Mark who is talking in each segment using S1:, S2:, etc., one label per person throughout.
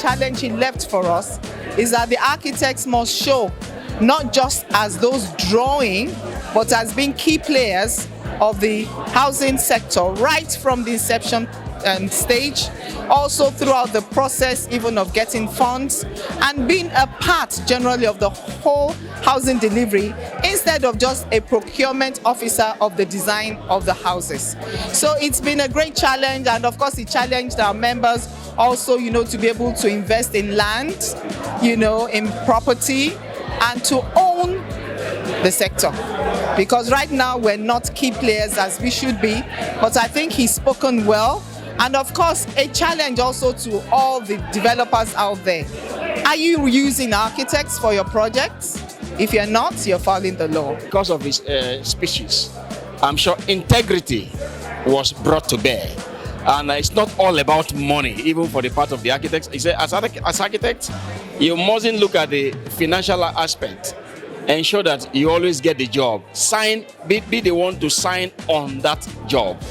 S1: challenge he left for us is that the architects must show not just as those drawing, but as being key players of the housing sector right from the inception stage, also throughout the process even of getting funds, and being a part generally of the whole housing delivery instead of just a procurement officer of the design of the houses. So it's been a great challenge, and of course it challenged our members also, to be able to invest in land, in property, and to own the sector. Because right now we're not key players as we should be, but I think he's spoken well. And of course, a challenge also to all the developers out there. Are you using architects for your projects? If you're not, you're following the law.
S2: Because of his speeches, I'm sure integrity was brought to bear. And it's not all about money, even for the part of the architects. He said, as architects, you mustn't look at the financial aspect. Ensure that you always get the job. Be the one to sign on that job.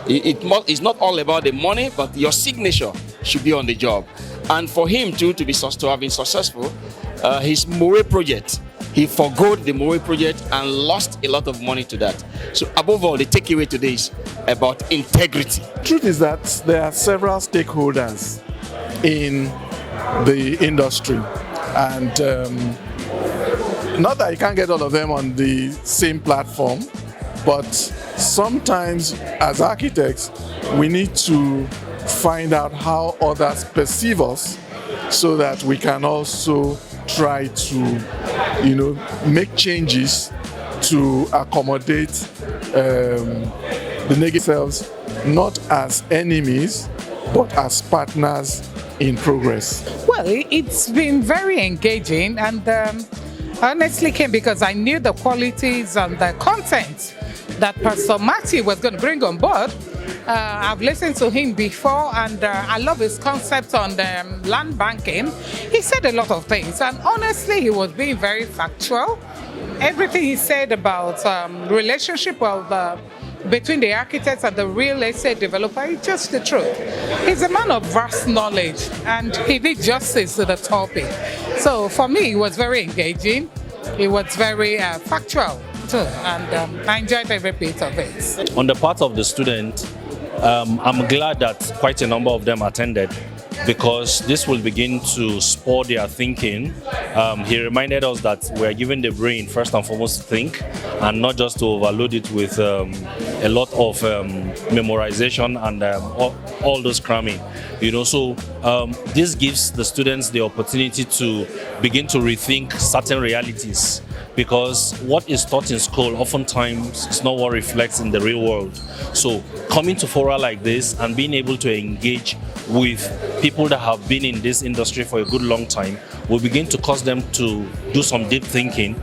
S2: It's not all about the money, but your signature should be on the job. And for him to have been successful, his Moray project, he forgoed the Moray project and lost a lot of money to that. So above all, the takeaway today is about integrity.
S3: The truth is that there are several stakeholders in the industry, and not that you can't get all of them on the same platform, but sometimes as architects, we need to find out how others perceive us so that we can also try to, make changes to accommodate the negatives, not as enemies, but as partners in progress.
S4: Well, it's been very engaging, and honestly came because I knew the qualities and the content that Pastor Matthew was going to bring on board. I've listened to him before, and I love his concept on land banking. He said a lot of things, and honestly, he was being very factual. Everything he said about relationship between the architects and the real estate developer is just the truth. He's a man of vast knowledge, and he did justice to the topic. So for me, it was very engaging. It was very factual too, and I enjoyed every bit of it.
S5: On the part of the student, I'm glad that quite a number of them attended, because this will begin to spur their thinking. He reminded us that we're given the brain first and foremost to think, and not just to overload it with a lot of memorization and all those cramming. So this gives the students the opportunity to begin to rethink certain realities, because what is taught in school oftentimes is not what reflects in the real world. So coming to fora like this and being able to engage with people that have been in this industry for a good long time will begin to cause them to do some deep thinking,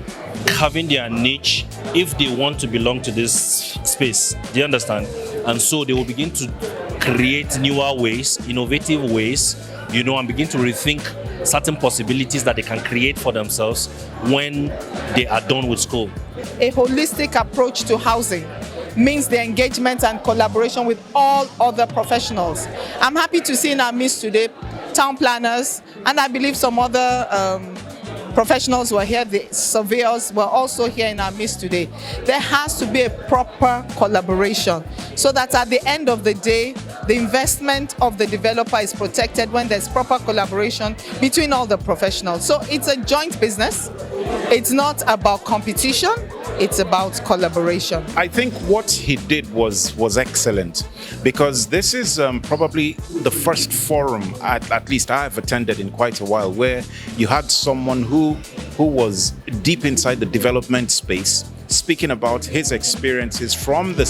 S5: having their niche if they want to belong to this space. Do you understand? And so they will begin to create newer ways, innovative ways, and begin to rethink certain possibilities that they can create for themselves when they are done with school.
S1: A holistic approach to housing means the engagement and collaboration with all other professionals. I'm happy to see in our midst today town planners, and I believe some other professionals were here, the surveyors were also here in our midst today. There has to be a proper collaboration so that at the end of the day, the investment of the developer is protected when there's proper collaboration between all the professionals. So it's a joint business. It's not about competition, it's about collaboration.
S6: I think what he did was excellent, because this is probably the first forum, at least I've attended in quite a while, where you had someone who was deep inside the development space, speaking about his experiences from the